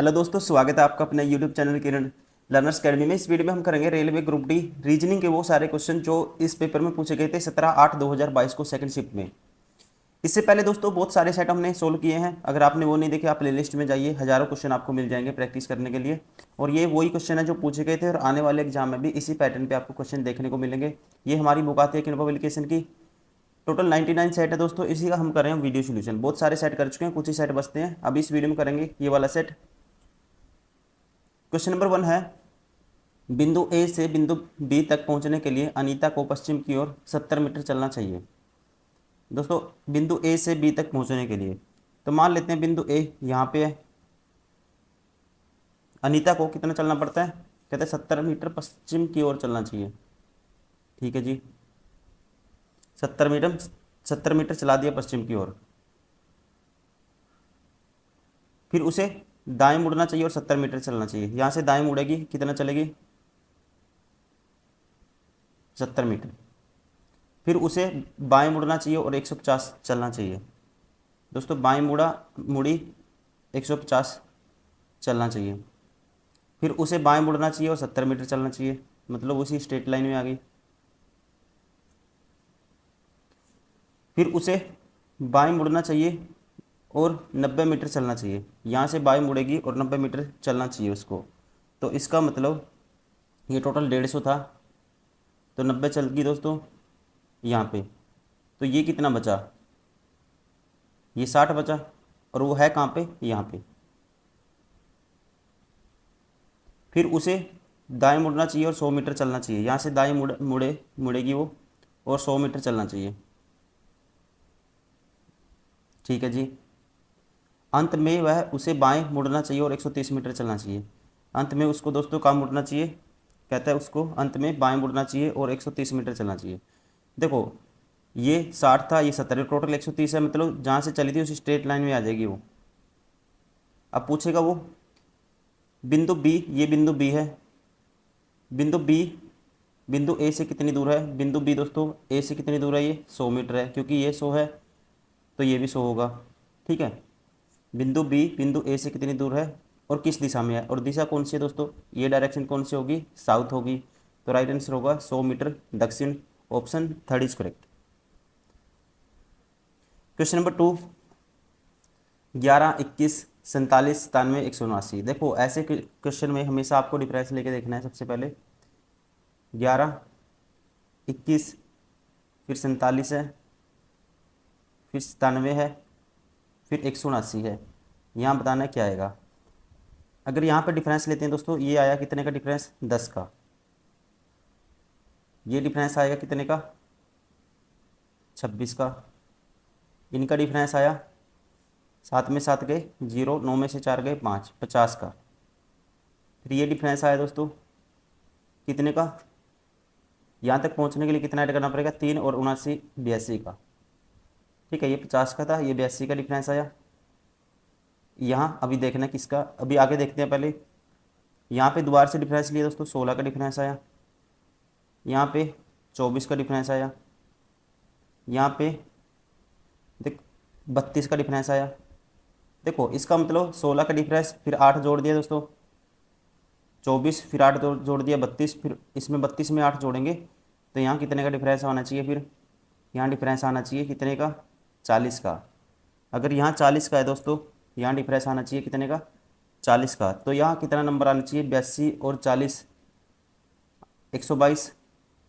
Hello दोस्तों, स्वागत है आपका अपने यूट्यूब चैनल किरण लर्नर्स अकेडमी में। इस वीडियो में हम करेंगे रेलवे ग्रुप डी रीजनिंग के वो सारे क्वेश्चन जो इस पेपर में पूछे गए थे 17/8/2022 को सेकंड शिफ्ट में। इससे पहले दोस्तों बहुत सारे सेट हमने सोल्व किए हैं। अगर आपने वो नहीं देखे, आप प्लेलिस्ट में जाइए, हजारों क्वेश्चन आपको मिल जाएंगे प्रैक्टिस करने के लिए। और ये वही क्वेश्चन है जो पूछे गए थे और आने वाले एग्जाम में भी इसी पैटर्न पे आपको क्वेश्चन देखने को मिलेंगे। ये हमारी बुक आती है किन पब्लिकेशन की। टोटल 99 सेट है दोस्तों, इसी का हम कर रहे हैं वीडियो सोल्यूशन। बहुत सारे सेट कर चुके हैं, कुछ ही सेट बचते हैं। अभी इस वीडियो में करेंगे ये वाला सेट। क्वेश्चन नंबर 1 है, बिंदु ए से बिंदु बी तक पहुंचने के लिए अनीता को पश्चिम की ओर 70 मीटर चलना चाहिए। दोस्तों बिंदु ए से बी तक पहुंचने के लिए, तो मान लेते हैं बिंदु ए यहाँ पे है। अनीता को कितना चलना पड़ता है? कहते हैं 70 मीटर पश्चिम की ओर चलना चाहिए। ठीक है जी, 70 मीटर चला दिया पश्चिम की ओर। फिर उसे दाएं मुड़ना चाहिए और 70 मीटर चलना चाहिए। यहाँ से दाएं मुड़ेगी, कितना चलेगी? 70 मीटर। फिर उसे बाएं मुड़ना चाहिए और 150 चलना चाहिए। दोस्तों बाएं मुड़ी 150 चलना चाहिए। फिर उसे बाएं मुड़ना चाहिए और 70 मीटर चलना चाहिए, मतलब उसी स्ट्रेट लाइन में आ गई। फिर उसे बाएं मुड़ना चाहिए और 90 मीटर चलना चाहिए। यहाँ से बाएं मुड़ेगी और 90 मीटर चलना चाहिए उसको। तो इसका मतलब ये टोटल 150 था, तो 90 चल गई दोस्तों यहाँ पे। तो ये कितना बचा? ये 60 बचा। और वो है कहाँ पे? यहाँ पे। फिर उसे दाएं मुड़ना चाहिए और 100 मीटर चलना चाहिए। यहाँ से दाएं मुड़ेगी वो और 100 मीटर चलना चाहिए। ठीक है जी। अंत में वह उसे बाएं मुड़ना चाहिए और 130 मीटर चलना चाहिए। अंत में उसको दोस्तों कहाँ मुड़ना चाहिए? कहता है उसको अंत में बाएं मुड़ना चाहिए और 130 मीटर चलना चाहिए। देखो ये 60 था, ये 70, टोटल 130 है, मतलब जहाँ से चली थी उसी स्ट्रेट लाइन में आ जाएगी वो। अब पूछेगा वो बिंदु बी, ये बिंदु बी है। बिंदु बी बिंदु ए से कितनी दूर है? बिंदु बी दोस्तों ए से कितनी दूर है? ये 100 मीटर है, क्योंकि ये 100 है तो ये भी 100 होगा। ठीक है, बिंदु बी बिंदु ए से कितनी दूर है और किस दिशा में है? और दिशा कौन सी है दोस्तों? ये डायरेक्शन कौन सी होगी? साउथ होगी। तो राइट आंसर होगा 100 मीटर दक्षिण। Option third is correct. Question number 2, 11, 21, 47, 97, 179। देखो ऐसे क्वेश्चन में हमेशा आपको डिफरेंस लेके देखना है। सबसे पहले 11, 21, फिर 47 है, फिर 97 है, फिर 179 है। यहाँ बताना है क्या आएगा। अगर यहाँ पे डिफरेंस लेते हैं दोस्तों, ये आया कितने का डिफरेंस? 10 का। ये डिफरेंस आएगा कितने का? 26 का। इनका डिफरेंस आया 7 में 7 गए 0, 9 में से 4 गए 5, 50 का। फिर ये डिफरेंस आया दोस्तों कितने का? यहाँ तक पहुँचने के लिए कितना ऐड करना पड़ेगा? 3 और 79, 82 का। ठीक है, ये 50 का था, ये 82 का डिफरेंस आया। यहाँ अभी देखना किसका, अभी आगे देखते हैं। पहले यहाँ पे दोबारा से डिफरेंस लिया दोस्तों, 16 का डिफरेंस आया। यहाँ पे 24 का डिफरेंस आया। यहाँ पे देख 32 का डिफरेंस आया। देखो इसका मतलब 16 का डिफरेंस, फिर 8 जोड़ दिया दोस्तों 24, फिर 8 जोड़ दिया 32, फिर इसमें 32 में 8 जोड़ेंगे तो यहाँ कितने का डिफरेंस आना चाहिए? फिर यहाँ डिफरेंस आना चाहिए कितने का? 40 का। अगर यहाँ 40 का है दोस्तों, यहाँ डिफरेंस आना चाहिए कितने का? 40 का। तो यहाँ कितना नंबर आना चाहिए? 82 और 40, 122।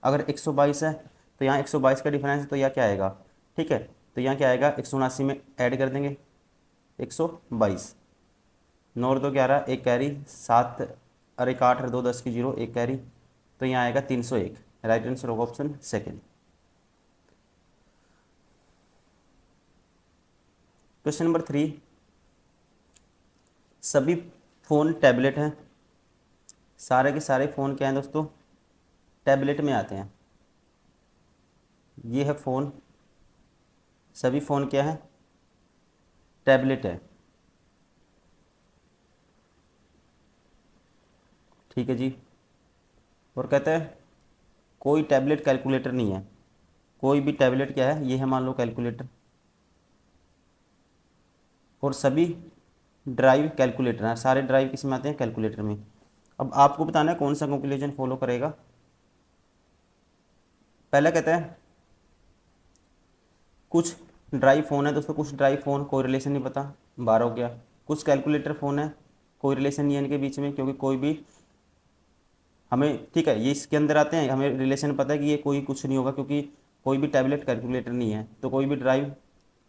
अगर 122 है तो यहाँ 122 का डिफरेंस है, तो यहाँ क्या आएगा? ठीक है, तो यहाँ क्या आएगा? 179 में ऐड कर देंगे 122। 9 और 2 11, एक कैरी, 7 और 1 8 और 2 10 की 0, एक कैरी। तो यहाँ आएगा 301। राइट आंसर होगा ऑप्शन सेकेंड। क्वेश्चन नंबर 3, सभी फ़ोन टैबलेट हैं। सारे के सारे फ़ोन क्या हैं दोस्तों? टैबलेट में आते हैं। ये है फ़ोन, सभी फ़ोन क्या है? टैबलेट है। ठीक है जी। और कहते हैं कोई टैबलेट कैलकुलेटर नहीं है। कोई भी टैबलेट क्या है? ये है मान लो कैलकुलेटर। और सभी ड्राइव कैलकुलेटर है, सारे ड्राइव किस में आते हैं, कैलकुलेटर में। अब आपको बताना है कौन सा कंक्लूजन फॉलो करेगा। पहला कहता है कुछ ड्राइव फ़ोन है दोस्तों, कुछ ड्राइव फ़ोन कोई रिलेशन नहीं पता, 12 हो गया। कुछ कैलकुलेटर फ़ोन है, कोई रिलेशन नहीं है इनके बीच में, क्योंकि कोई भी हमें, ठीक है, ये इसके अंदर आते हैं, हमें रिलेशन पता है कि ये कोई कुछ नहीं होगा, क्योंकि कोई भी टैबलेट कैलकुलेटर नहीं है, तो कोई भी ड्राइव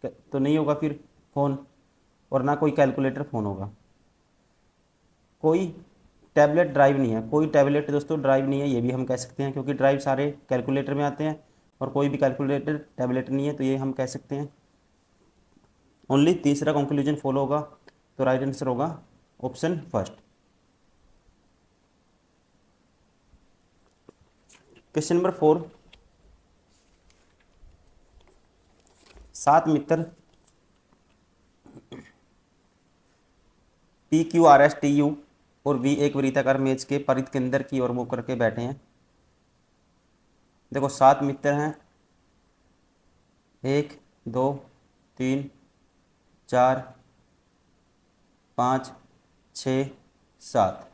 तो नहीं होगा फिर फ़ोन, और ना कोई कैलकुलेटर फ़ोन होगा। कोई टैबलेट ड्राइव नहीं है, कोई टैबलेट दोस्तों ड्राइव नहीं है, ये भी हम कह सकते हैं, क्योंकि ड्राइव सारे कैलकुलेटर में आते हैं, और कोई भी कैलकुलेटर टैबलेट नहीं है, तो ये हम कह सकते हैं। ओनली तीसरा कंक्लूजन फॉलो होगा, तो राइट आंसर होगा ऑप्शन फर्स्ट। क्वेश्चन नंबर 4, 7 मित्र PQRSTU और V एक वृत्ताकार मेज के परिध के अंदर की ओर मुँह करके बैठे हैं। देखो 7 मित्र हैं, 1 2 3 4 5 6 7,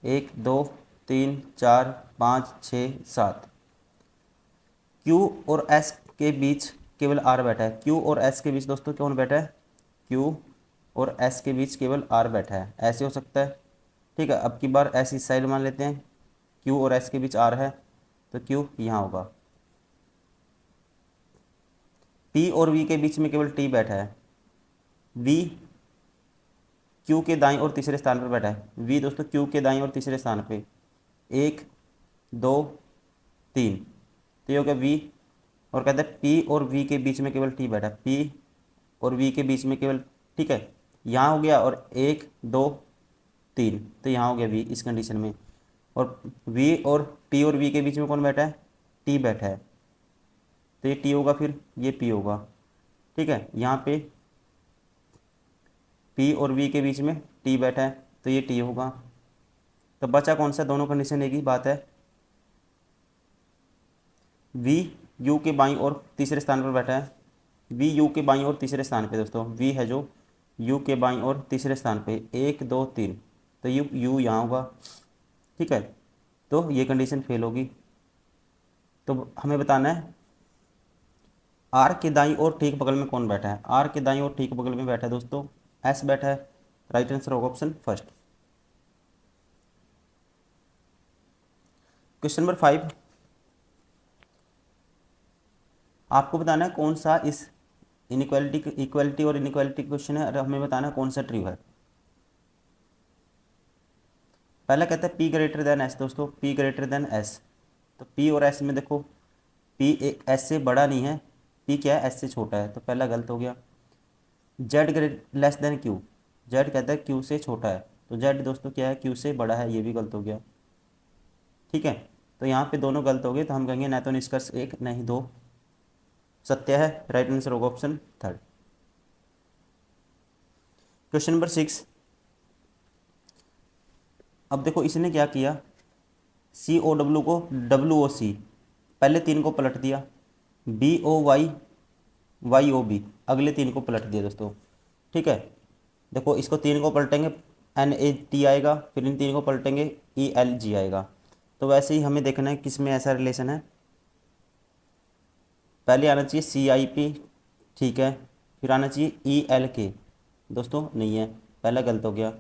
1 2 3 4 5 6 7। Q और S के बीच केवल R बैठा है। Q और S के बीच दोस्तों कौन बैठा है, Q और S के बीच केवल R बैठा है, ऐसे हो सकता है। ठीक है, अब की बार ऐसी साइड मान लेते हैं, Q और S के बीच R है, तो Q यहाँ होगा। P और V के बीच में केवल T बैठा है, V Q के दाईं और तीसरे स्थान पर बैठा है। V दोस्तों Q के दाईं और तीसरे स्थान पे, 1 2 3, तो ये हो गया V। और कहते हैं P और V के बीच में केवल T बैठा है, P और V के बीच में केवल, ठीक है, यहाँ हो गया, और 1 2 3, तो यहाँ हो गया V इस कंडीशन में। और V और P और V के बीच में कौन बैठा है, T बैठा है, तो ये T होगा, फिर ये P होगा। ठीक है, यहाँ पे P और V के बीच में T बैठा है, तो ये T होगा। तो बचा कौन सा, दोनों कंडीशन एक ही बात है। V U के बाईं और तीसरे स्थान पर बैठा है, V U के बाईं और तीसरे स्थान पे दोस्तों, V है जो U के बाईं और तीसरे स्थान पे, 1 2 3, तो U यहाँ होगा। ठीक है, तो ये कंडीशन फेल होगी। तो हमें बताना है R के दाईं और ठीक बगल में कौन बैठा है। R के दाईं और ठीक बगल में बैठा है दोस्तों S बैठा है, राइट आंसर होगा ऑप्शन फर्स्ट। क्वेश्चन नंबर 5, आपको बताना है कौन सा इस इक्वालिटी और इनइक्वालिटी क्वेश्चन है, और हमें बताना है कौन सा ट्रू है। पहला कहता है P ग्रेटर देन S दोस्तों, P ग्रेटर देन S, तो P और S में देखो P एक S से बड़ा नहीं है, P क्या है, S से छोटा है, तो पहला गलत हो गया। Z less than Q, Z कहता है Q से छोटा है, तो Z दोस्तों क्या है, Q से बड़ा है, ये भी गलत हो गया। ठीक है, तो यहाँ पे दोनों गलत हो गए, तो हम कहेंगे ना तो निष्कर्ष एक नहीं दो सत्य है, राइट आंसर होगा ऑप्शन थर्ड। क्वेश्चन नंबर 6, अब देखो इसने क्या किया, COW को WOC, पहले 3 को पलट दिया, BOY YOB अगले 3 को पलट दिया दोस्तों। ठीक है, देखो इसको 3 को पलटेंगे NAT आएगा, फिर इन 3 को पलटेंगे ELG आएगा। तो वैसे ही हमें देखना है किस में ऐसा रिलेशन है। पहले आना चाहिए CIP, ठीक है, फिर आना चाहिए ELK, दोस्तों नहीं है, पहला गलत हो गया,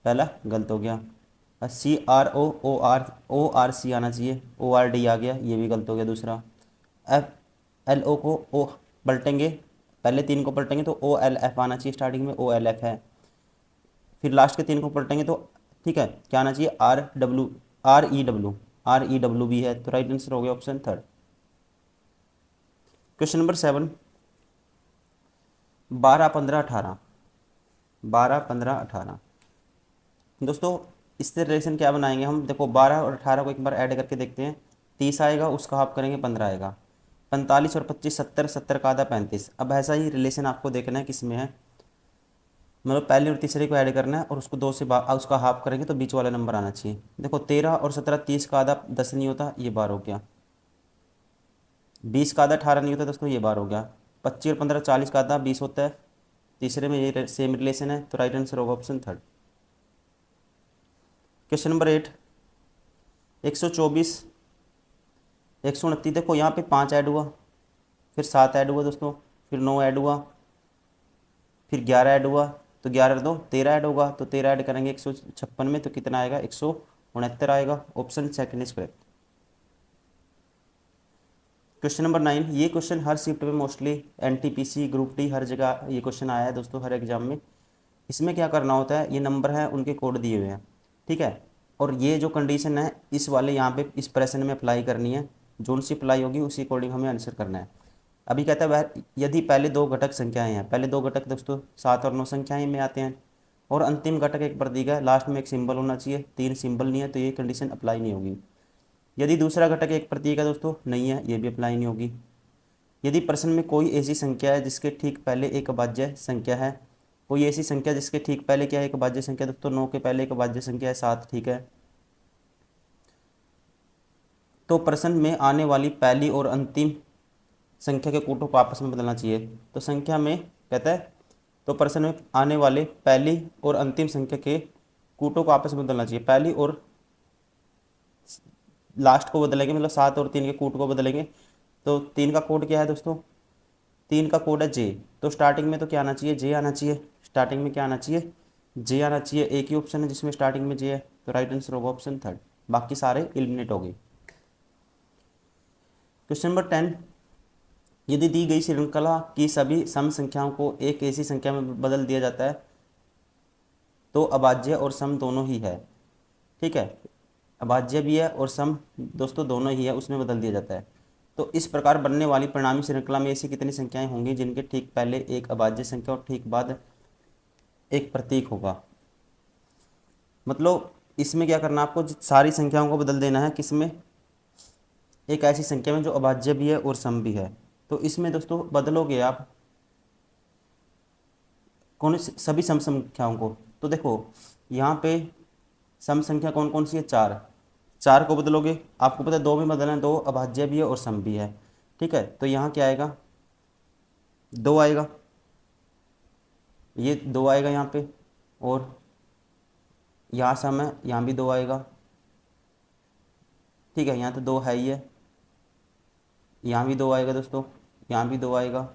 पहला गलत हो गया। CROORC आना चाहिए, ORD आ गया, ये भी गलत हो गया दूसरा। FLO को O पलटेंगे, पहले 3 को पलटेंगे तो OLF आना चाहिए, स्टार्टिंग में OLF है, फिर लास्ट के 3 को पलटेंगे तो, ठीक है, क्या आना चाहिए, REW भी है, तो राइट आंसर हो गया ऑप्शन थर्ड। क्वेश्चन नंबर 7, 12 15 18, 12 15 18 दोस्तों, इससे रिलेशन क्या बनाएंगे हम, देखो 12 और 18 को एक बार ऐड करके देखते हैं। 30 आएगा, उसका हाफ करेंगे 15 आएगा, 45 और 25 70, 70 का आधा 35। अब ऐसा ही रिलेशन आपको देखना है किस में है, मतलब पहले और तीसरे को ऐड करना है, और उसको 2 से उसका हाफ करेंगे तो बीच वाला नंबर आना चाहिए। देखो 13 और 17, 30 का आधा 10 नहीं होता, ये 12 हो गया। 20 का आधा 18 नहीं होता दोस्तों, ये 12 हो गया। 25 और 15 40 का आधा 20 होता है। तीसरे में ये सेम रिलेशन है, तो राइट आंसर होगा ऑप्शन थर्ड। Question number 8, 124 129। देखो यहाँ पे 5 ऐड हुआ, फिर 7 ऐड हुआ दोस्तों, फिर 9 ऐड हुआ, फिर 11 ऐड हुआ, तो 11 2 13 ऐड होगा, तो 13 ऐड करेंगे 156 में, तो कितना आएगा 169 आएगा। Option second is correct. Question number 9, ये क्वेश्चन हर शिफ्ट में मोस्टली एनटीपीसी ग्रुप डी हर जगह ये क्वेश्चन आया है दोस्तों, हर एग्जाम में। इसमें क्या करना होता है, ये नंबर है उनके कोड दिए हुए हैं, ठीक है, और ये जो कंडीशन है इस वाले यहाँ पे इस प्रश्न में अप्लाई करनी है, जोन सी अप्लाई होगी उसी अकॉर्डिंग हमें आंसर करना है। अभी कहता है वह यदि पहले दो घटक संख्याएं हैं, पहले दो घटक दोस्तों 7 और 9 संख्याएं में आते हैं, और अंतिम घटक एक प्रतीक है, लास्ट में एक सिंबल होना चाहिए, 3 सिंबल नहीं है तो ये कंडीशन अप्लाई नहीं होगी। यदि दूसरा घटक एक प्रतीक है दोस्तों, नहीं है, ये भी अप्लाई नहीं होगी। यदि प्रश्न में कोई ऐसी संख्या है जिसके ठीक पहले एक अभाज्य संख्या है, कोई ऐसी संख्या जिसके ठीक पहले क्या है एक अभाज्य संख्या, दोस्तों 9 के पहले एक अभाज्य संख्या है 7, ठीक है, तो प्रश्न में आने वाली पहली और अंतिम संख्या के कूटों को आपस में बदलना चाहिए। तो संख्या में कहता है, तो प्रश्न में आने वाले पहली और अंतिम संख्या के कूटों को आपस में बदलना चाहिए, पहली और लास्ट को बदलेंगे, मतलब 7 और 3 के कूट को बदलेंगे। तो 3 का कोड क्या है दोस्तों, 3 का कोड है जे, तो स्टार्टिंग में तो क्या आना चाहिए, जे आना चाहिए, स्टार्टिंग में क्या आना चाहिए, जे आना चाहिए। एक ही ऑप्शन है जिसमें स्टार्टिंग में जे है, तो राइट आंसर होगा ऑप्शन थर्ड, बाकी सारे एलिमिनेट हो गए। क्वेश्चन नंबर 10, यदि दी गई श्रृंखला की सभी सम संख्याओं को एक ऐसी संख्या में बदल दिया जाता है तो अभाज्य और सम दोनों ही है, ठीक है, अभाज्य भी है और सम दोस्तों दोनों ही है, उसमें बदल दिया जाता है। तो इस प्रकार बनने वाली परिणामी श्रृंखला में ऐसी कितनी संख्याएं होंगी जिनके ठीक पहले एक अभाज्य संख्या और ठीक बाद एक प्रतीक होगा। मतलब इसमें क्या करना, आपको सारी संख्याओं को बदल देना है, किसमें, एक ऐसी संख्या में जो अभाज्य भी है और सम भी है। तो इसमें दोस्तों बदलोगे आप कौन सभी सम संख्याओं को, तो देखो यहाँ पे सम संख्या कौन कौन सी है, 4, 4 को बदलोगे, आपको पता है 2 में बदलना है, 2 अभाज्य भी है और सम भी है, ठीक है, तो यहाँ क्या आएगा, 2 आएगा, ये 2 आएगा यहाँ पे, और यहाँ सम है, यहाँ भी 2 आएगा, ठीक है, यहाँ तो 2 है ही है, यहाँ भी 2 आएगा दोस्तों, यहाँ भी 2 आएगा,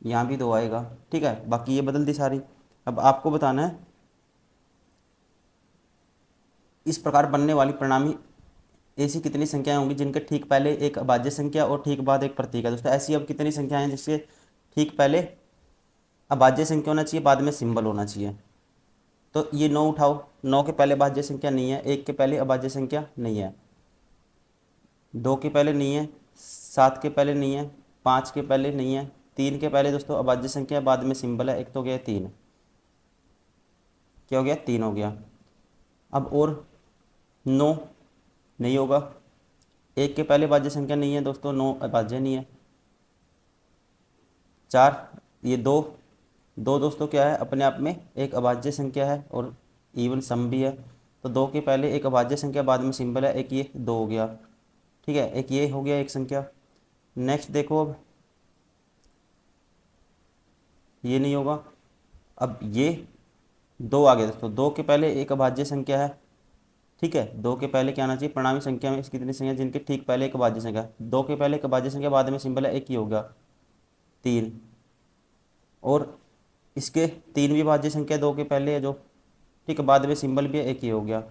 यहाँ भी 2 आएगा, ठीक है, बाकी ये बदल दी सारी। अब आपको बताना है इस प्रकार बनने वाली परिणामी ऐसी कितनी संख्याएं होंगी जिनके ठीक पहले एक अभाज्य संख्या और ठीक बाद एक प्रतीक है। दोस्तों ऐसी अब कितनी संख्याएं हैं जिसके ठीक पहले अभाज्य संख्या होना चाहिए, बाद में सिंबल होना चाहिए। तो ये 9 उठाओ, 9 के पहले अभाज्य संख्या नहीं है, 1 के पहले अभाज्य संख्या नहीं है, 2 के पहले नहीं है, 7 के पहले नहीं है, 5 के पहले नहीं है, 3 के पहले दोस्तों अभाज्य संख्या बाद में सिंबल है, एक तो हो गया 3, क्या हो गया 3 हो गया। अब और 9 नहीं होगा, 1 के पहले अभाज्य संख्या नहीं है दोस्तों, 9 अभाज्य नहीं है, 4 ये 2, 2 दोस्तों क्या है अपने आप में एक अभाज्य संख्या है और इवन सम भी है, तो 2 के पहले एक अभाज्य संख्या बाद में सिंबल है, एक ये 2 हो गया, ठीक है, एक ये हो गया एक संख्या। नेक्स्ट देखो अब ये नहीं होगा, अब ये 2 आ गया दोस्तों, 2 के पहले एक अभाज्य संख्या है, ठीक है, 2 के पहले क्या आना चाहिए, परिणामी संख्या में कितनी संख्या जिनके ठीक पहले एक अभाज्य संख्या, 2 के पहले एक अभाज्य संख्या बाद में सिंबल है, एक ही होगा 3, और इसके 3 भी अभाज्य संख्या 2 के पहले है जो, ठीक है, बाद में सिंबल भी है, एक ही हो गया,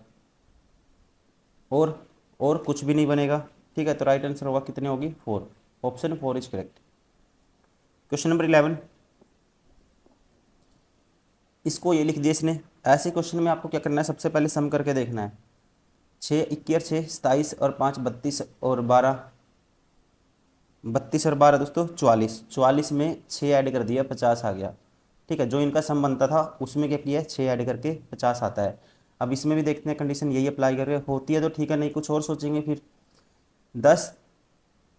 और कुछ भी नहीं बनेगा, ठीक है, तो राइट आंसर होगा कितने होगी 4, option 4 is correct. Question number 11, इसको ये लिख दिया इसने, ऐसे क्वेश्चन में आपको क्या करना है, सबसे पहले सम करके देखना है, 6 21 6 27 और 5 32 और 12, 32 और 12 दोस्तों 44, 44 में 6 ऐड कर दिया 50 आ गया, ठीक है, जो इनका सम बनता था उसमें क्या किया है 6 ऐड करके 50 आता है। अब इसमें भी देखते हैं कंडीशन यही अप्लाई करके होती है तो ठीक है, नहीं कुछ और सोचेंगे फिर। 10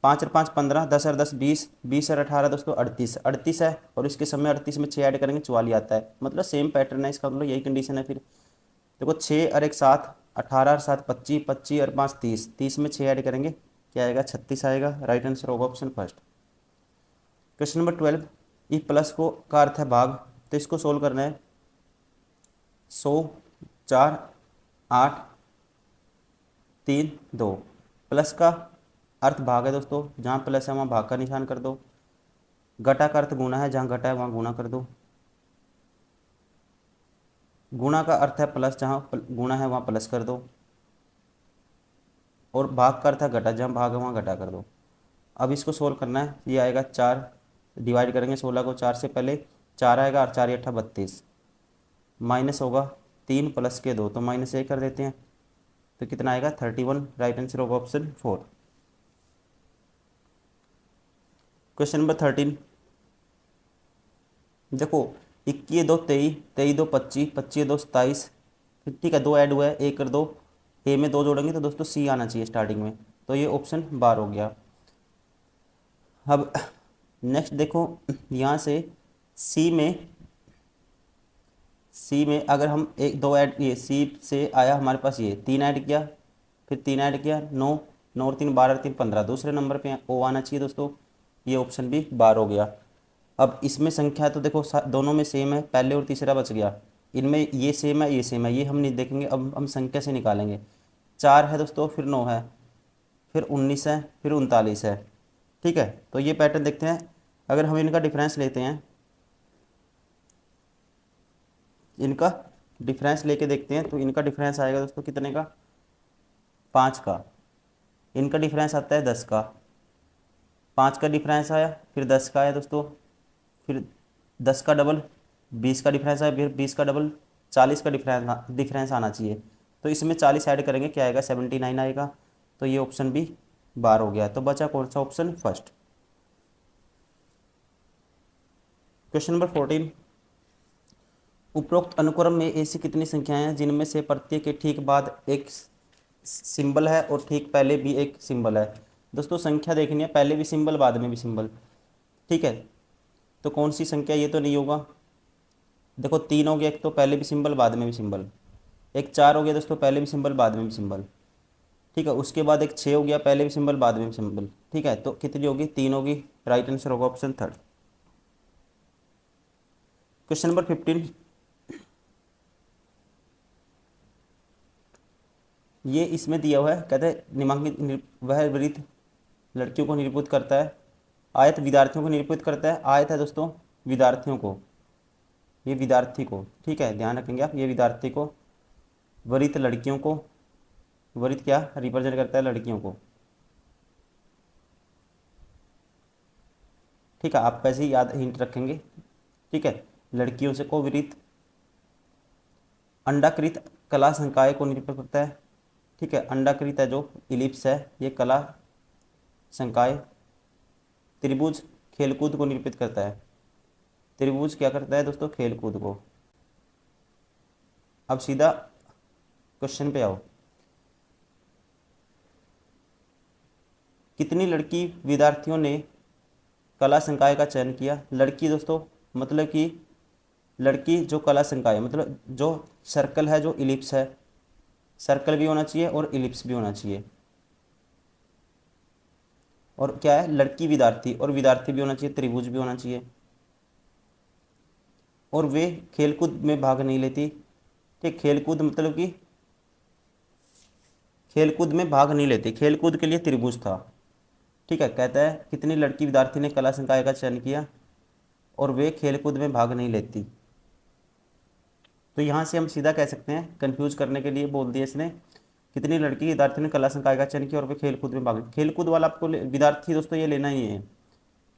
5 और 5 15, 10 और 10 20, 20 और 18 दोस्तों 38, 38 है, और इसके समय 38 में 6 ऐड करेंगे 44 आता है, मतलब सेम पैटर्न है इसका, मतलब यही कंडीशन है। फिर देखो 6 और 1 7, 18 और 7 25, 25 और 5 30, 30 में 6 ऐड करेंगे क्या आएगा 36 आएगा, राइट आंसर होगा ऑप्शन फर्स्ट। क्वेश्चन नंबर 12, ये प्लस को का अर्थ है भाग, तो इसको सोल्व करना है। 100, 4, 8, 3, 2। प्लस का अर्थ भाग है दोस्तों, जहाँ प्लस है वहाँ भाग का निशान कर दो। घटा का अर्थ गुणा है, जहाँ घटा है वहाँ गुणा कर दो। गुणा का अर्थ है प्लस, जहाँ गुणा है वहाँ प्लस कर दो। और भाग का अर्थ है घटा, जहाँ भाग है वहाँ घटा कर दो। अब इसको सोल्व करना है, ये आएगा 4, डिवाइड करेंगे 16 को 4 से, पहले 4 आएगा और 4 8 32, माइनस होगा 3 प्लस के 2, तो माइनस 1 कर देते हैं, तो कितना आएगा 31। राइट आंसर होगा ऑप्शन 4। क्वेश्चन नंबर 13, देखो 21 2 23, 23 2 25, 25 2 27, ठीक है, 2 ऐड हुआ है, 1 कर दो, ए में 2 जोड़ेंगे तो दोस्तों सी आना चाहिए स्टार्टिंग में, तो ये ऑप्शन 12 हो गया। अब नेक्स्ट देखो, यहाँ से सी में अगर हम एक दो ऐड, ये सी से आया हमारे पास, ये 3 ऐड किया, फिर 3 ऐड किया, 9, 9 और 3 12, 3 15, दूसरे नंबर पे ओ आना चाहिए दोस्तों, ये ऑप्शन भी 12 हो गया। अब इसमें संख्या तो देखो दोनों में सेम है, पहले और तीसरा बच गया, इनमें ये सेम है, ये सेम है, ये हम नहीं देखेंगे, अब हम संख्या से निकालेंगे। 4 है दोस्तों, फिर 9 है, फिर 19 है, फिर 39 है, ठीक है। तो ये पैटर्न देखते हैं, अगर हम इनका डिफरेंस लेते हैं, इनका डिफरेंस लेके देखते हैं, तो इनका डिफरेंस आएगा दोस्तों कितने का, 5 का। इनका डिफरेंस आता है 10 का, 5 का डिफरेंस आया, फिर 10 का आया दोस्तों, फिर 10 का डबल 20 का डिफरेंस आया, फिर 20 का डबल 40 का डिफरेंस आना चाहिए। तो इसमें 40 ऐड करेंगे, क्या आएगा 79 आएगा, तो ये ऑप्शन भी 12 हो गया। तो बचा कौन सा ऑप्शन, फर्स्ट। क्वेश्चन नंबर 14, उपरोक्त अनुक्रम में ऐसी कितनी संख्याएं हैं जिनमें से प्रत्येक के ठीक बाद एक सिंबल है और ठीक पहले भी एक सिंबल है। दोस्तों संख्या देखनी है, पहले भी सिंबल बाद में भी सिंबल, ठीक है। तो कौन सी संख्या, ये तो नहीं होगा। देखो 3 हो गया, एक तो पहले भी सिंबल बाद में भी सिंबल, एक 4 हो गया दोस्तों, पहले भी सिंबल बाद में भी सिंबल, ठीक है। उसके बाद एक 6 हो गया, पहले भी सिंबल बाद में भी सिंबल, ठीक है। तो कितनी होगी, 3 होगी। राइट आंसर होगा ऑप्शन 3। क्वेश्चन नंबर 15, ये इसमें दिया हुआ है, कहते हैं निम्नलिखित वह वृत्त लड़कियों को निरूपित करता है, आयत विद्यार्थियों को निरूपित करता है। आयत है दोस्तों विद्यार्थियों को, ये विद्यार्थी को, ठीक है, ध्यान रखेंगे आप, ये विद्यार्थी को, वृत्त लड़कियों को, वृत्त क्या रिप्रेजेंट करता है, लड़कियों को, ठीक है। आप वैसे ही याद हिंट रखेंगे, ठीक है। लड़कियों से को वृत्त, अंडाकृत कला संकाय को निरूपित करता है, ठीक है। अंडाकृत है जो इलिप्स है, ये कला संकाय। त्रिभुज खेलकूद को निरूपित करता है, त्रिभुज क्या करता है दोस्तों, खेलकूद को। अब सीधा क्वेश्चन पे आओ, कितनी लड़की विद्यार्थियों ने कला संकाय का चयन किया। लड़की दोस्तों मतलब कि लड़की जो कला संकाय, मतलब जो सर्कल है, जो इलिप्स है, सर्कल भी होना चाहिए और इलिप्स भी होना चाहिए। और क्या है, लड़की विद्यार्थी, और विद्यार्थी भी होना चाहिए, त्रिभुज भी होना चाहिए। और वे खेलकूद में भाग नहीं लेती, ठीक। खेलकूद मतलब कि खेलकूद में भाग नहीं लेती, खेलकूद के लिए त्रिभुज था, ठीक है। कहता है कितनी लड़की विद्यार्थी ने कला संकाय का चयन किया और वे खेलकूद में भाग नहीं लेती। तो यहाँ से हम सीधा कह सकते हैं, कंफ्यूज करने के लिए बोल दिया इसने, कितनी लड़की विद्यार्थी ने कला संकाय का चयन किया और वे खेलकूद में भाग, खेलकूद वाला आपको विद्यार्थी दोस्तों ये लेना ही है।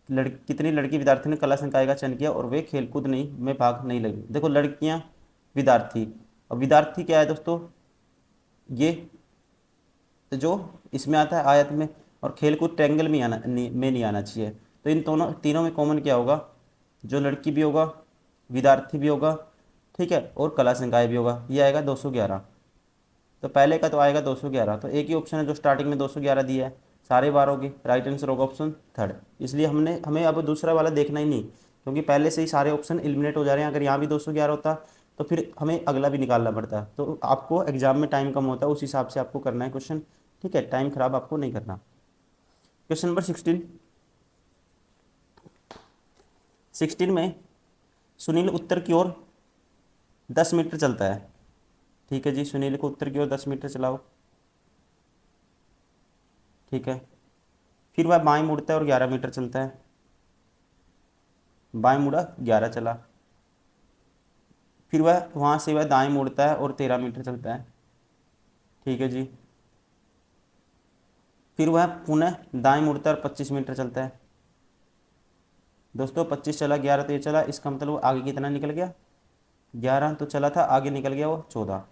कितनी लड़की विद्यार्थी ने कला संकाय का चयन किया और वे खेलकूद नहीं में भाग नहीं लगी। देखो लड़कियां विद्यार्थी, और विद्यार्थी क्या है दोस्तों, ये जो इसमें आता है आयत में, और खेलकूद ट्रायंगल में नहीं आना चाहिए। तो इन दोनों तीनों में कॉमन क्या होगा, जो लड़की भी होगा, विद्यार्थी भी होगा, ठीक है, और कला संकाय भी होगा, ये आएगा 211। तो पहले का तो आएगा 211, तो एक ही ऑप्शन है जो स्टार्टिंग में 211 दिया है, सारे 12 होगी। राइट आंसर होगा ऑप्शन 3। इसलिए हमें अब दूसरा वाला देखना ही नहीं, क्योंकि पहले से ही सारे ऑप्शन एलिमिनेट हो जा रहे हैं। अगर यहाँ भी 211 होता तो फिर हमें अगला भी निकालना पड़ता। तो आपको एग्जाम में टाइम कम होता है, उस हिसाब से आपको करना है क्वेश्चन, ठीक है, टाइम खराब आपको नहीं करना। क्वेश्चन नंबर 16, 16 में सुनील उत्तर की ओर 10 मीटर चलता है। ठीक है जी, सुनील को उत्तर की ओर 10 मीटर चलाओ। ठीक है, फिर वह बाएं मुड़ता है और 11 मीटर चलता है। बाएं मुड़ा 11 चला। फिर वह वहाँ से वह दाएं मुड़ता है और 13 मीटर चलता है। ठीक है जी, फिर वह पुनः दाएं मुड़ता है और 25 मीटर चलता है। दोस्तों 25 चला, 11 तो ये चला, इसका मतलब वो आगे कितना निकल गया, 11 तो चला था, आगे निकल गया वो 14।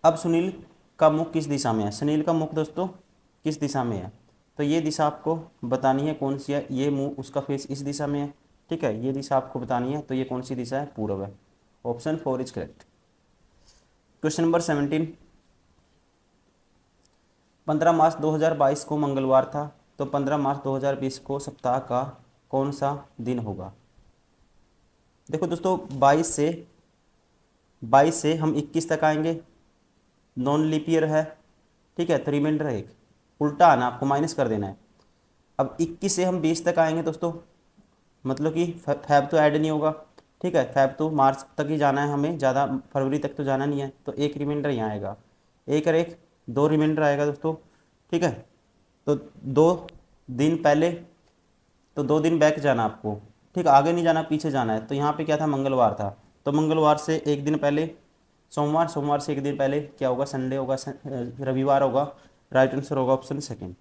अब सुनील का मुख किस दिशा में है, सुनील का मुख दोस्तों किस दिशा में है, तो ये दिशा आपको बतानी है कौन सी है। ये मुंह उसका फेस इस दिशा में है। ठीक है, ये दिशा आपको बतानी है, तो ये कौन सी दिशा है, पूर्व है। Option 4 is correct. Question number 17, 15 मार्च 2022 को मंगलवार था, तो 15 मार्च 2020 को सप्ताह का कौन सा दिन होगा। देखो दोस्तों 22 से हम 21 तक आएंगे, नॉन लीप ईयर है। ठीक है, तो रिमाइंडर है एक, उल्टा आना, आपको माइनस कर देना है। अब 21 से हम 20 तक आएंगे दोस्तों, मतलब कि फैब तो ऐड नहीं होगा। ठीक है, फैब तो मार्च तक ही जाना है हमें, ज़्यादा फरवरी तक तो जाना नहीं है, तो एक रिमाइंडर यहाँ आएगा, एक और एक 2 रिमाइंडर आएगा दोस्तों। ठीक है, तो 2 दिन पहले, तो 2 दिन बैक जाना आपको। ठीक, आगे नहीं जाना, पीछे जाना है। तो यहाँ पे क्या था, मंगलवार था, तो मंगलवार से एक दिन पहले सोमवार, सोमवार से एक दिन पहले क्या होगा, संडे होगा, रविवार होगा। राइट आंसर होगा ऑप्शन सेकेंड।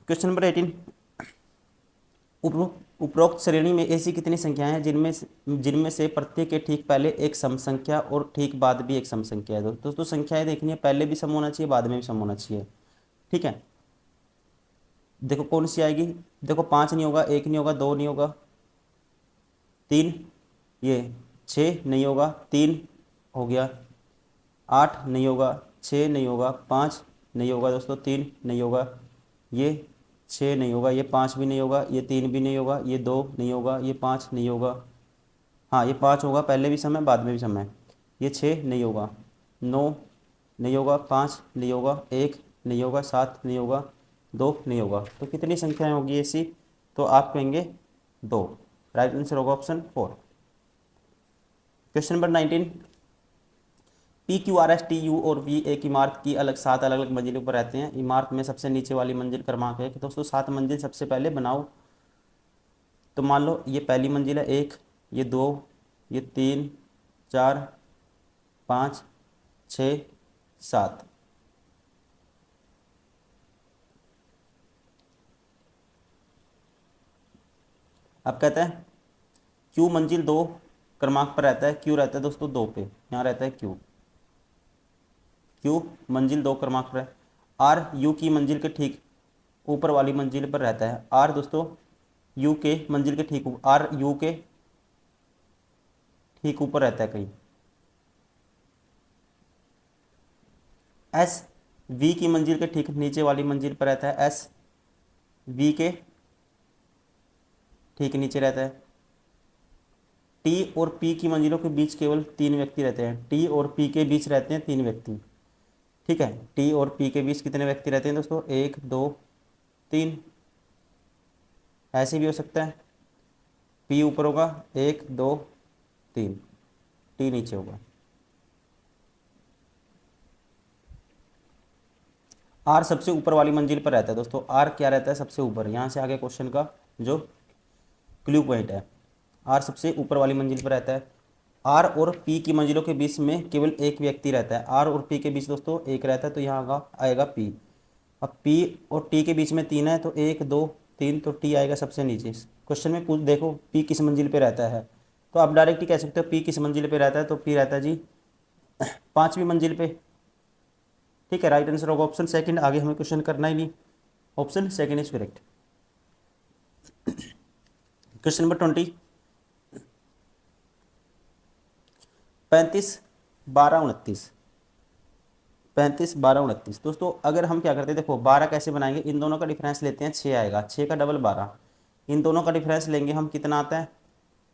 क्वेश्चन नंबर 18, उपरोक्त श्रेणी में ऐसी कितनी संख्याएं हैं जिनमें से प्रत्येक के ठीक पहले एक सम संख्या और ठीक बाद भी एक सम संख्या है। दोस्तों संख्याएं देखनी है, पहले भी सम होना चाहिए, बाद में भी सम होना चाहिए। ठीक है, देखो कौन सी आएगी, देखो 5 नहीं होगा, 1 नहीं होगा, 2 नहीं होगा, 3, ये 6 नहीं होगा, 3 हो गया, 8 नहीं होगा, 6 नहीं होगा, 5 नहीं होगा दोस्तों, 3 नहीं होगा, ये 6 नहीं होगा, ये 5 भी नहीं होगा, ये 3 भी नहीं होगा, ये 2 नहीं होगा, ये 5 नहीं होगा, हाँ ये 5 होगा, पहले भी समय बाद में भी समय। ये 6 नहीं होगा, 9 नहीं होगा, 5 नहीं होगा, 1 नहीं होगा, 7 नहीं होगा, 2 नहीं होगा। तो कितनी संख्याएं होगी ऐसी, तो आप कहेंगे 2। राइट आंसर होगा option 4। Question number 19, P Q R S T U और वी एक इमारत की अलग 7 अलग अलग मंजिलों पर रहते हैं। इमारत में सबसे नीचे वाली मंजिल क्रमांक है कि दोस्तों 7 मंजिल सबसे पहले बनाओ। तो मान लो ये पहली मंजिल है, 1, ये 2, ये 3, 4, 5, 6, 7। अब कहता है क्यू मंजिल 2 क्रमांक पर रहता है, क्यू रहता है दोस्तों 2 पे, यहाँ रहता है क्यू, क्यू मंजिल 2 क्रमांक पर है। आर यू की मंजिल के ठीक ऊपर वाली मंजिल पर रहता है। आर दोस्तों यू के मंजिल के ठीक ऊपर, आर यू के ठीक ऊपर रहता है कहीं। एस वी की मंजिल के ठीक नीचे वाली मंजिल पर रहता है। एस वी के ठीक नीचे रहता है। टी और पी की मंजिलों के बीच केवल 3 व्यक्ति रहते हैं। टी और पी के बीच रहते हैं 3 व्यक्ति। ठीक है, टी और पी के बीच कितने व्यक्ति रहते हैं दोस्तों, 1, 2, 3। ऐसे भी हो सकता है, पी ऊपर होगा, 1, 2, 3, टी नीचे होगा। आर सबसे ऊपर वाली मंजिल पर रहता है दोस्तों। आर क्या रहता है, सबसे ऊपर। यहाँ से आगे क्वेश्चन का जो क्लू पॉइंट है, आर सबसे ऊपर वाली मंजिल पर रहता है। आर और पी की मंजिलों के बीच में केवल एक व्यक्ति रहता है। आर और पी के बीच दोस्तों एक रहता है, तो यहाँ आएगा पी। अब पी और टी के बीच में 3 है, तो 1, 2, 3, तो टी आएगा सबसे नीचे। क्वेश्चन में पूछ देखो पी किस मंजिल पे रहता है, तो आप डायरेक्ट ही कह सकते हो पी किस मंजिल पे रहता है, तो पी रहता है जी 5वीं मंजिल पे। ठीक है, राइट आंसर होगा ऑप्शन सेकंड। आगे हमें क्वेश्चन करना ही नहीं, option second is correct. Question number 20, 35, 12, 29। 35, 12, 29 दोस्तों अगर हम क्या करते हैं, देखो 12 कैसे बनाएंगे, इन दोनों का डिफरेंस लेते हैं, 6 आएगा, 6 का डबल 12। इन दोनों का डिफरेंस लेंगे हम, कितना आता है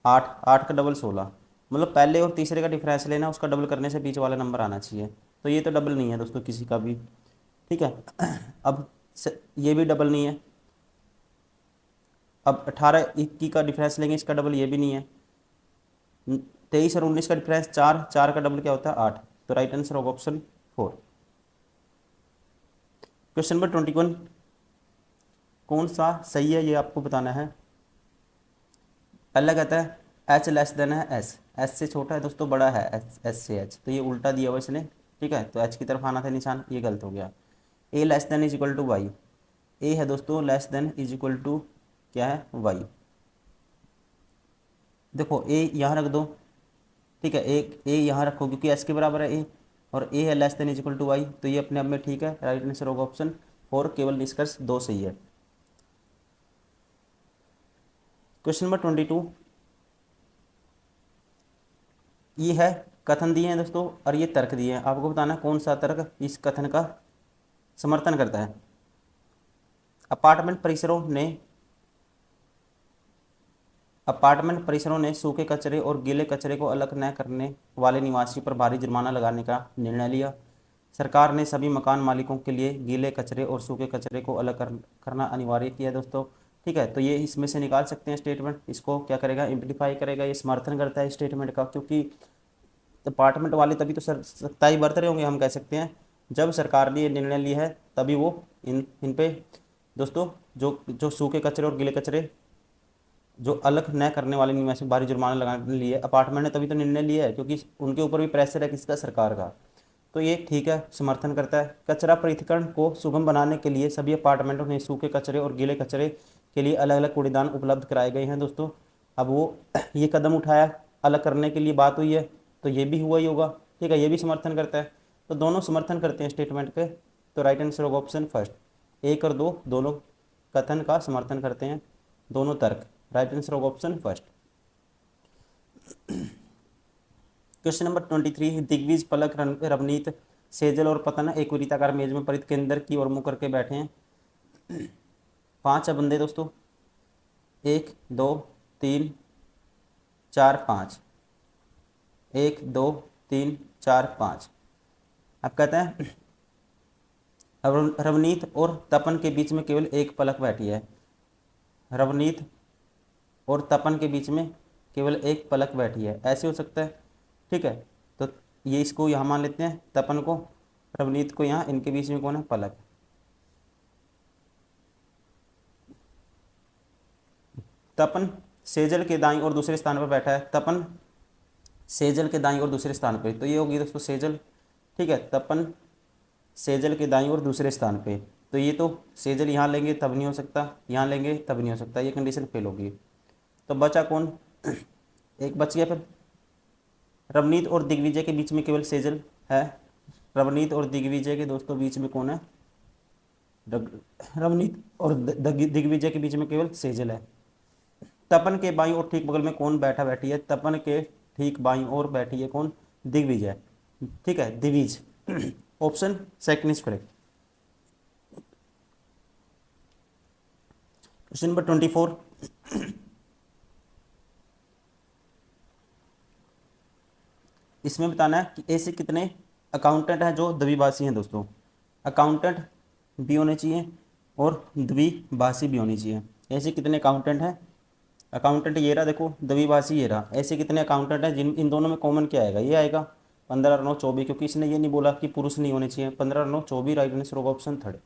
8, 8 का डबल 16। मतलब पहले और तीसरे का डिफरेंस लेना, उसका डबल करने से बीच वाला नंबर आना चाहिए। तो ये तो डबल नहीं है दोस्तों किसी का भी, ठीक है। अब ये भी डबल नहीं है। अब 18 21 का डिफरेंस लेंगे, इसका डबल ये भी नहीं है। 23 और 19 का डिफरेंस 4, 4 का डबल क्या होता है 8। तो राइट आंसर होगा ऑप्शन 4। क्वेश्चन नंबर 21, कौन सा सही है ये आपको बताना है। पहला कहता है एच लेस देन है एस, एस से छोटा है दोस्तों, बड़ा है एस, एस से एच, तो ये उल्टा दिया हुआ इसने, ठीक है। तो एच की तरफ आना था निशान, ये गलत हो गया। A less than is equal to Y, A है दोस्तों less than is equal to क्या है वाई। देखो ए यहाँ रख दो, ठीक है, एक ए यहाँ रखो क्योंकि एस के बराबर है ए, और ए है less than is equal to Y, तो ये अपने आप में ठीक है। राइट आंसर होगा ऑप्शन 4, केवल निष्कर्ष 2 सही है। क्वेश्चन नंबर 22, ये है कथन दिए हैं दोस्तों और ये तर्क दिए हैं, आपको बताना है कौन सा तर्क इस कथन का समर्थन करता है। अपार्टमेंट परिसरों ने सूखे कचरे और गीले कचरे को अलग न करने वाले निवासी पर भारी जुर्माना लगाने का निर्णय लिया। सरकार ने सभी मकान मालिकों के लिए गीले कचरे और सूखे कचरे को अलग करना अनिवार्य किया दोस्तों, ठीक है। तो ये इसमें से निकाल सकते हैं स्टेटमेंट, इसको क्या करेगा इम्प्लीफाई करेगा, ये समर्थन करता है स्टेटमेंट का, क्योंकि अपार्टमेंट वाले तभी तो सख्ताई बरत रहे होंगे, हम कह सकते हैं जब सरकार ने ये निर्णय लिया है तभी वो इन पे दोस्तों जो जो सूखे कचरे और गीले कचरे जो अलग न करने वाले निवासी भारी जुर्माना लगाने लिए अपार्टमेंट ने तभी तो निर्णय लिया है, क्योंकि उनके ऊपर भी प्रेशर है किसका, सरकार का। तो ये ठीक है, समर्थन करता है। कचरा पृथक्करण को सुगम बनाने के लिए सभी अपार्टमेंटों में सूखे कचरे और गीले कचरे के लिए अलग अलग कूड़ेदान उपलब्ध कराए गए हैं दोस्तों। अब वो ये कदम उठाया, अलग करने के लिए बात हुई है, तो ये भी हुआ ही होगा, ठीक है, ये भी समर्थन करता है। तो दोनों समर्थन करते हैं स्टेटमेंट के, तो राइट आंसर होगा ऑप्शन फर्स्ट। 1 और 2 दोनों कथन का समर्थन करते हैं, दोनों तर्क। राइट आंसर होगा option first. Question number 23, Digvijay, Palak, Ravneet, Sejal और पतन एक वृत्ताकार मेज में परित केंद्र की ओर मुंह करके बैठे हैं। 5 बंदे दोस्तों, 1 2 3 4 5, 1 2 3 4 5। अब कहते हैं रवनीत और तपन के बीच में केवल एक पलक बैठी है। रवनीत और तपन के बीच में केवल एक पलक बैठी है, ऐसे हो सकता है, ठीक है। तो ये इसको यहाँ मान लेते हैं तपन को, रवनीत को यहाँ, इनके बीच में कौन है, पलक। तपन सेजल के दाईं और दूसरे स्थान पर बैठा है, तपन सेजल के दाईं और दूसरे स्थान पे, तो ये होगी दोस्तों सेजल, ठीक है। तपन सेजल के दाईं और दूसरे स्थान पे, तो ये तो सेजल यहाँ लेंगे तब नहीं हो सकता, यहाँ लेंगे तब नहीं हो सकता, ये कंडीशन फेल होगी। तो बचा कौन, एक बच गया फिर। रवनीत और दिग्विजय के बीच में केवल सेजल है, रवनीत और दिग्विजय के दोस्तों बीच में कौन है, रवनीत और दिग्विजय के बीच में केवल सेजल है। तपन के बाईं और ठीक बगल में कौन बैठा बैठी है, तपन के ठीक बाईं ओर बैठी है कौन, दिग्विजय, ठीक है, Divij. Option second is correct. Question number 24, इसमें बताना है कि ऐसे कितने अकाउंटेंट हैं जो द्विभाषी हैं दोस्तों। अकाउंटेंट भी होने चाहिए और द्विभाषी भी होनी चाहिए। ऐसे कितने अकाउंटेंट हैं, अकाउंटेंट ये रहा देखो, द्विभाषी ये रहा, ऐसे कितने अकाउंटेंट हैं जिन इन दोनों में कॉमन क्या आएगा, ये आएगा 15 और 9 24, क्योंकि इसने ये नहीं बोला कि पुरुष नहीं होने चाहिए। 15 और 9 24, राइट आंसर होगा ऑप्शन थर्ड।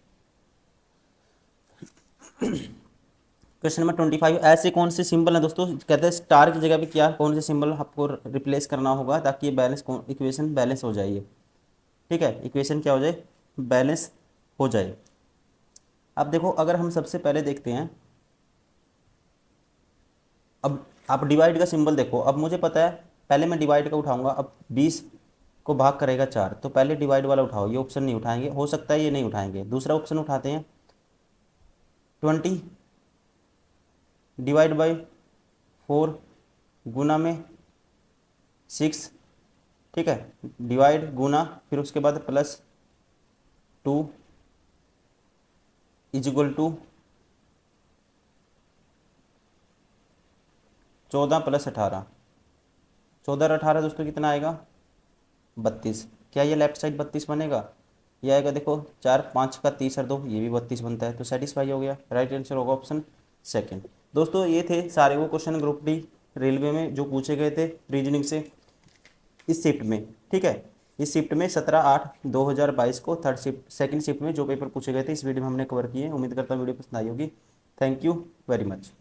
क्वेश्चन नंबर 25, ऐसे कौन से सिंबल हैं दोस्तों, कहते हैं स्टार की जगह पे क्या कौन से सिंबल आपको रिप्लेस करना होगा ताकि ये बैलेंस इक्वेशन बैलेंस हो जाए, ठीक है, इक्वेशन क्या हो जाए, बैलेंस हो जाए। अब देखो अगर हम सबसे पहले देखते हैं, अब आप डिवाइड का सिंबल देखो, अब मुझे पता है पहले मैं डिवाइड का उठाऊंगा, अब 20 को भाग करेगा 4, तो पहले डिवाइड वाला उठाओ, ये ऑप्शन नहीं उठाएंगे, हो सकता है ये नहीं उठाएंगे, दूसरा ऑप्शन उठाते हैं 20 डिवाइड बाई 4 गुना में 6, ठीक है, डिवाइड गुना फिर उसके बाद +2 इज इक्वल टू 14 + 18, 14 और 18 दोस्तों कितना आएगा, 32। क्या ये लेफ्ट साइड 32 बनेगा? ये आएगा देखो 4 5 का 30 और 2, ये भी 32 बनता है, तो सेटिस्फाई हो गया। राइट आंसर होगा ऑप्शन सेकंड। दोस्तों ये थे सारे वो क्वेश्चन ग्रुप डी रेलवे में जो पूछे गए थे रीजनिंग से इस शिफ्ट में। ठीक है, इस शिफ्ट में 17/8/2022 को थर्ड शिफ्ट सेकंड शिफ्ट में जो पेपर पूछे गए थे इस वीडियो में हमने कवर किए। उम्मीद करता हूँ वीडियो पसंद आई होगी। Thank you very much.